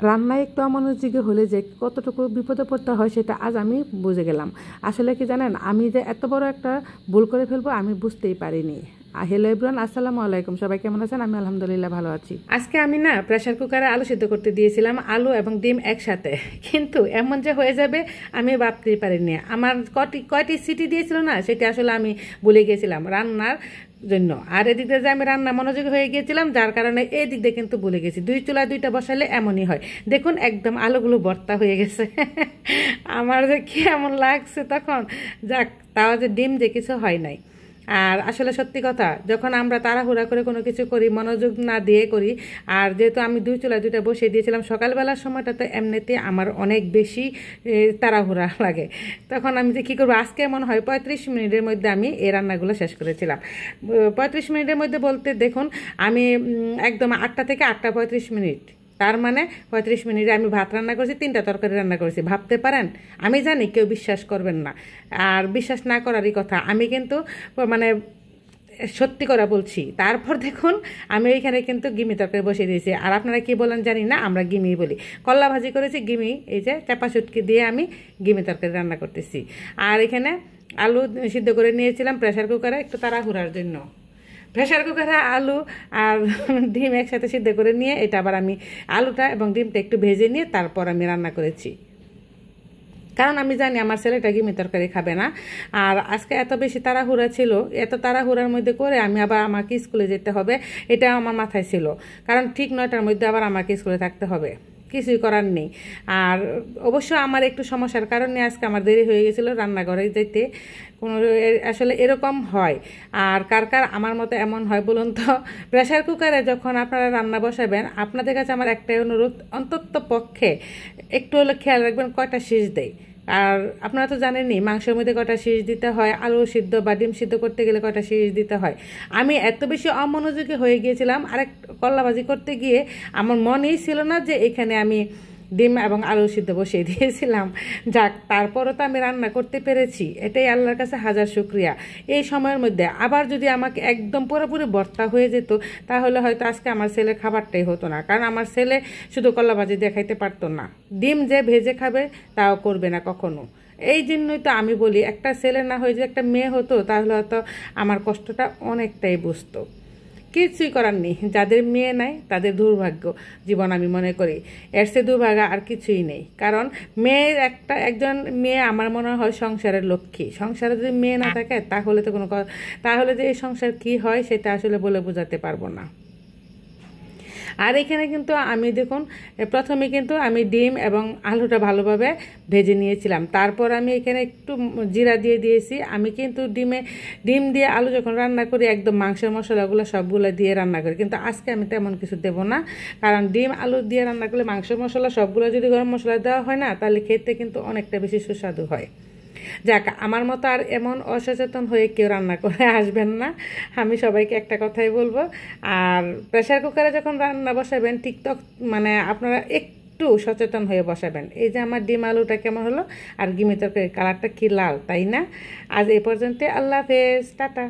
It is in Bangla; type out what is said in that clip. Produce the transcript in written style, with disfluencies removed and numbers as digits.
রান্নায় একটু অমনোযোগী হলে যে কতটুকু বিপদে পড়তে হয় সেটা আজ আমি বুঝে গেলাম। আসলে কি জানেন, আমি যে এত বড় একটা ভুল করে ফেলবো আমি বুঝতেই পারিনি। হ্যালো এভরিওয়ান, আসসালামু আলাইকুম। সবাই কেমন আছেন? আমি আলহামদুলিল্লাহ ভালো আছি। আজকে আমি না প্রেসার কুকারে আলু সিদ্ধ করতে দিয়েছিলাম, আলু এবং ডিম একসাথে, কিন্তু এমন যে হয়ে যাবে আমি ভাবতেই পারিনি। আমার কয়টি সিটি দিয়েছিল না সেটা আসলে আমি ভুলে গিয়েছিলাম রান্নার জন্য। আর এদিক দিয়ে যে আমি রান্না মনোযোগী হয়ে গিয়েছিলাম, যার কারণে এই দিক দিয়ে কিন্তু ভুলে গেছি। দুই চুলায় দুইটা বসালে এমনই হয়। দেখুন একদম আলুগুলো ভর্তা হয়ে গেছে। আমার যে কেমন লাগছে তখন। যাক, তাও যে ডিম যে কিছু হয় নাই। আর আসলে সত্যি কথা, যখন আমরা তাড়াহুড়া করে কোনো কিছু করি, মনোযোগ না দিয়ে করি, আর যেহেতু আমি দুই চুলা দুইটা বসিয়ে দিয়েছিলাম, সকালবেলার সময়টাতে এমনিতে আমার অনেক বেশি তাড়াহুড়া লাগে। তখন আমি যে কী করবো, আজকে মনে হয় 35 মিনিটের মধ্যে আমি এই রান্নাগুলো শেষ করেছিলাম। 35 মিনিটের মধ্যে বলতে দেখুন, আমি একদম 8টা থেকে 8টা 35 মিনিট, তার মানে 35 মিনিটে আমি ভাত রান্না করেছি, 3টা তরকারি রান্না করেছি। ভাবতে পারেন? আমি জানি কেউ বিশ্বাস করবেন না, আর বিশ্বাস না করারই কথা। আমি কিন্তু মানে সত্যি করে বলছি। তারপর দেখুন আমি ওইখানে কিন্তু গিমি তরকারি বসিয়ে দিয়েছি। আর আপনারা কি বলেন জানি না, আমরা গিমি বলি। কল্লা ভাজি করেছি, গিমি এই যে চাপা শুটকি দিয়ে আমি গিমি তরকারি রান্না করতেছি। আর এখানে আলু সিদ্ধ করে নিয়েছিলাম প্রেসার কুকারে একটু তাড়াহুড়ার জন্য। প্রেসার কুকারে আলু আর ডিম একসাথে সিদ্ধ করে নিয়ে এটা আবার আমি আলুটা এবং ডিমটা একটু ভেজে নিয়ে তারপর আমি রান্না করেছি, কারণ আমি জানি আমার ছেলেটা গিমি তরকারি খাবে না। আর আজকে এত বেশি তাড়াহুড়া ছিল, এত তাড়াহুড়ার মধ্যে করে আমি আবার আমাকে স্কুলে যেতে হবে, এটা আমার মাথায় ছিল। কারণ ঠিক 9টার মধ্যে আবার আমাকে স্কুলে থাকতে হবে, কিছুই করার নেই। আর অবশ্য আমার একটু সমস্যার কারণে আজকে আমার দেরি হয়ে গেছিলো রান্নাঘরে যেতে। কোনো আসলে এরকম হয়। আর কার কার আমার মতো এমন হয় বলুন তো? প্রেসার কুকারে যখন আপনারা রান্না বসাবেন, আপনাদের কাছে আমার একটাই অনুরোধ, অন্তত পক্ষে একটু হলে খেয়াল রাখবেন কয়টা সিজ দেয়। আর আপনারা তো জানেনই মাংসের মধ্যে কয়টা সিজ দিতে হয়, আলু সিদ্ধ বা ডিম সিদ্ধ করতে গেলে কয়টা সিজ দিতে হয়। আমি এত বেশি অমনোযোগী হয়ে গিয়েছিলাম, আরেক কল্লা ভাজি করতে গিয়ে আমার মনেই ছিল না যে এখানে আমি ডিম এবং আলু সিদ্ধ বসিয়ে দিয়েছিলাম। যাক, তারপরও তো আমি রান্না করতে পেরেছি, এটাই আল্লাহর কাছে হাজার শুকরিয়া। এই সময়ের মধ্যে আবার যদি আমাকে একদম পুরোপুরি ভর্তা হয়ে যেত, তাহলে হয়তো আজকে আমার ছেলের খাবারটাই হতো না। কারণ আমার ছেলে শুধু কলা ভাজি দিয়ে খাইতে পারতো না, ডিম যে ভেজে খাবে তাও করবে না কখনো। এই জন্যই তো আমি বলি, একটা ছেলে না হয়ে যে একটা মেয়ে হতো, তাহলে হয়তো আমার কষ্টটা অনেকটাই বুঝতো। কিছুই করার নেই, যাদের মেয়ে নাই তাদের দুর্ভাগ্য জীবন আমি মনে করি। এর চেয়ে দুর্ভাগ্য আর কিছুই নেই। কারণ মেয়ের একজন মেয়ে আমার মনে হয় সংসারের লক্ষ্মী। সংসারে যদি মেয়ে না থাকে তাহলে তো তাহলে যে এই সংসার কি হয় সেটা আসলে বলে বোঝাতে পারবো না। আর এখানে কিন্তু আমি দেখুন, প্রথমে কিন্তু আমি ডিম এবং আলুটা ভালোভাবে ভেজে নিয়েছিলাম। তারপর আমি এখানে একটু জিরা দিয়ে দিয়েছি। আমি কিন্তু ডিম দিয়ে আলু যখন রান্না করি একদম মাংসের মশলাগুলো সবগুলো দিয়ে রান্না করি, কিন্তু আজকে আমি তেমন কিছু দেবো না। কারণ ডিম আলু দিয়ে রান্না করলে মাংসের মশলা সবগুলো যদি গরম মশলা দেওয়া হয় না, তাহলে খেতে কিন্তু অনেকটা বেশি সুস্বাদু হয়। যাক, আমার মতো আর এমন অসচেতন হয়ে কেউ রান্না করে আসবেন না, আমি সবাইকে একটা কথাই বলবো। আর প্রেসার কুকারে যখন রান্না বসাবেন ঠিক মানে আপনারা একটু সচেতন হয়ে বসাবেন। এই যে আমার ডিম আলুটা কেমন হলো, আর গিমি তরকারির কালারটা কি লাল, তাই না? আজ এই পর্যন্ত, আল্লাহ হাফেজ, টাটা।